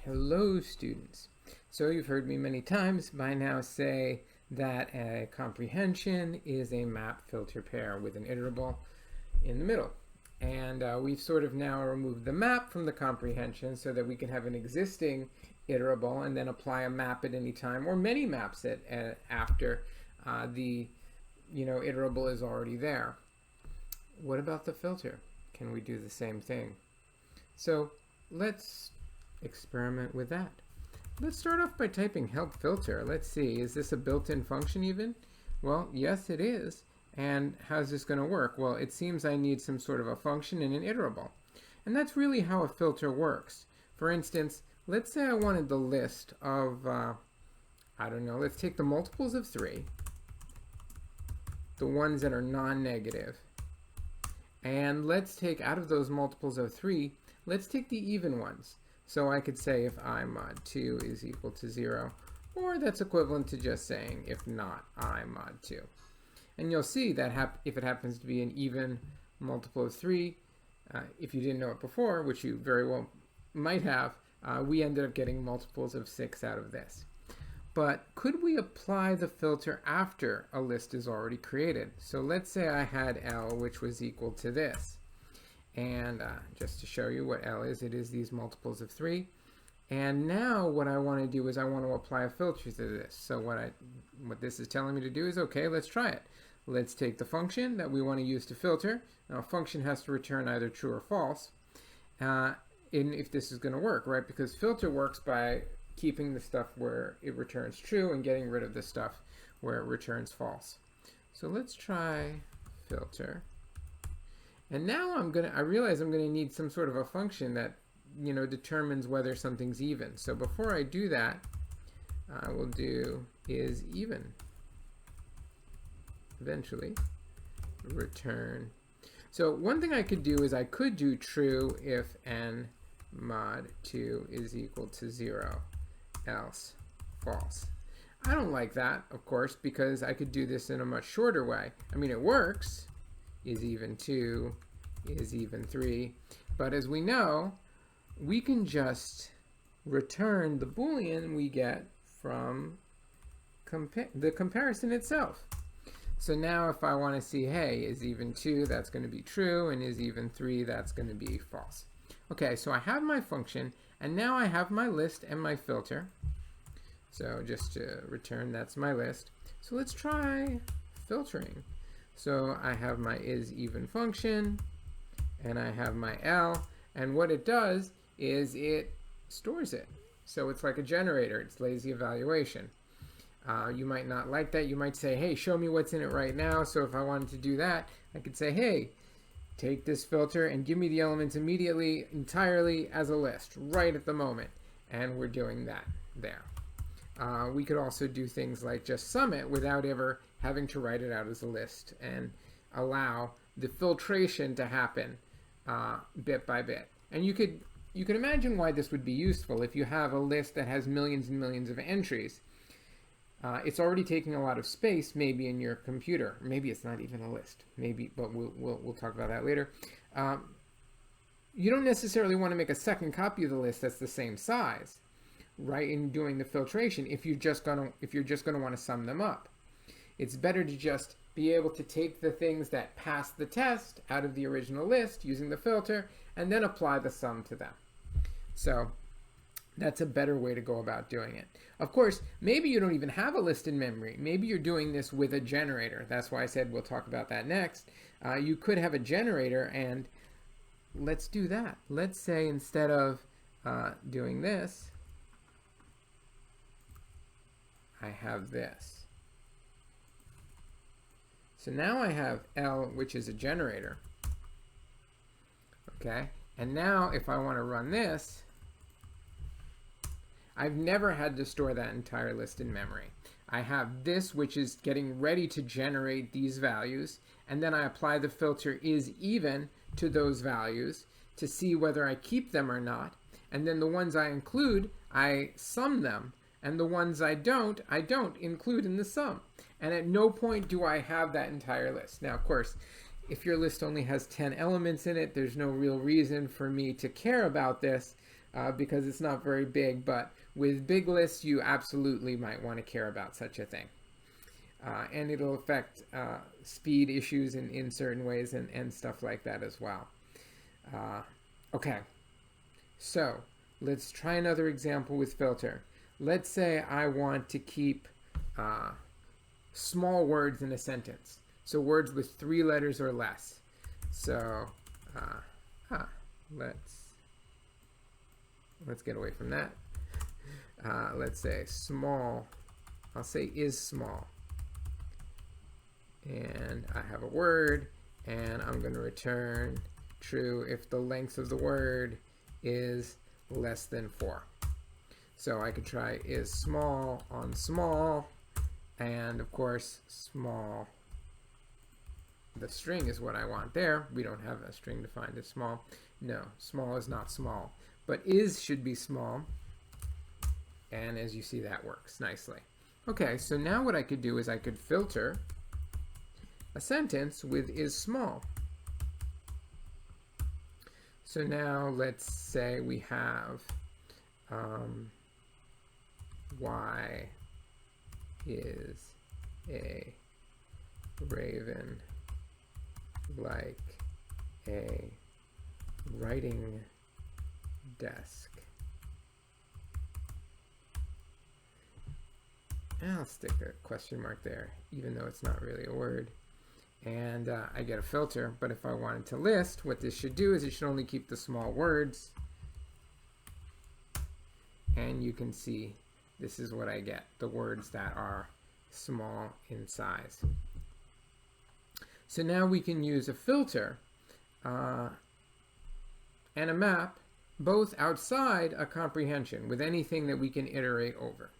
Hello, students. So you've heard me many times by now say that a comprehension is a map filter pair with an iterable in the middle. And we've sort of now removed the map from the comprehension so that we can have an existing iterable and then apply a map at any time, or many maps after the iterable is already there. What about the filter? Can we do the same thing? So let's experiment with that. Let's start off by typing help filter. Let's see, is this a built-in function even? Well, yes it is. And how's this going to work? Well, it seems I need some sort of a function and an iterable. And that's really how a filter works. For instance, let's say I wanted the list of, I don't know, let's take the multiples of 3, the ones that are non-negative, and let's take out of those multiples of 3, let's take the even ones. So I could say if I mod 2 is equal to 0, or that's equivalent to just saying if not I mod 2. And you'll see that if it happens to be an even multiple of 3, if you didn't know it before, which you very well might have, we ended up getting multiples of 6 out of this. But could we apply the filter after a list is already created? So let's say I had L, which was equal to this. And just to show you what L is, it is these multiples of 3. And now what I want to do is I want to apply a filter to this. So what this is telling me to do is, okay, let's try it. Let's take the function that we want to use to filter. Now a function has to return either true or false if this is going to work, right? Because filter works by keeping the stuff where it returns true and getting rid of the stuff where it returns false. So let's try filter. And now I realize I'm going to need some sort of a function that determines whether something's even. So before I do that, I will do is even. Eventually return. So one thing I could do is I could do true if n mod 2 is equal to 0, else false. I don't like that, of course, because I could do this in a much shorter way. I mean, it works. Is even 2, is even 3. But as we know, we can just return the Boolean we get from the comparison itself. So now if I want to see, hey, is even 2, that's going to be true, and is even 3, that's going to be false. Okay, so I have my function, and now I have my list and my filter. So just to return, that's my list. So let's try filtering. So I have my is even function, and I have my L, and what it does is it stores it. So it's like a generator, it's lazy evaluation. You might not like that. You might say, hey, show me what's in it right now. So if I wanted to do that, I could say, hey, take this filter and give me the elements immediately, entirely as a list, right at the moment. And we're doing that there. We could also do things like just sum it without ever having to write it out as a list and allow the filtration to happen bit by bit. And you could imagine why this would be useful if you have a list that has millions and millions of entries. It's already taking a lot of space, maybe in your computer. Maybe it's not even a list. Maybe, but we'll talk about that later. You don't necessarily want to make a second copy of the list that's the same size, right? In doing the filtration, if you're just gonna want to sum them up, it's better to just be able to take the things that pass the test out of the original list using the filter, and then apply the sum to them. So that's a better way to go about doing it. Of course, maybe you don't even have a list in memory. Maybe you're doing this with a generator. That's why I said we'll talk about that next. You could have a generator, and let's do that. Let's say instead of doing this, I have this. So now I have L, which is a generator. Okay, and now if I want to run this, I've never had to store that entire list in memory. I have this, which is getting ready to generate these values, and then I apply the filter is even to those values to see whether I keep them or not. And then the ones I include, I sum them, and the ones I don't include in the sum. And at no point do I have that entire list. Now, of course, if your list only has 10 elements in it, there's no real reason for me to care about this. because it's not very big, but with big lists, you absolutely might want to care about such a thing. And it'll affect speed issues in certain ways and stuff like that as well. Okay, so let's try another example with filter. Let's say I want to keep small words in a sentence. So words with 3 letters or less. So let's get away from that. Let's say small. I'll say is small. And I have a word, and I'm going to return true if the length of the word is less than 4. So I could try is small on small, and of course small, the string is what I want there. We don't have a string defined as small. No, small is not small, but is should be small, and as you see, that works nicely. Okay, so now what I could do is I could filter a sentence with is small. So now let's say we have y is a raven like a writing desk. And I'll stick a question mark there, even though it's not really a word. And I get a filter, but if I wanted to list, what this should do is it should only keep the small words. And you can see this is what I get, the words that are small in size. So now we can use a filter and a map both outside a comprehension with anything that we can iterate over.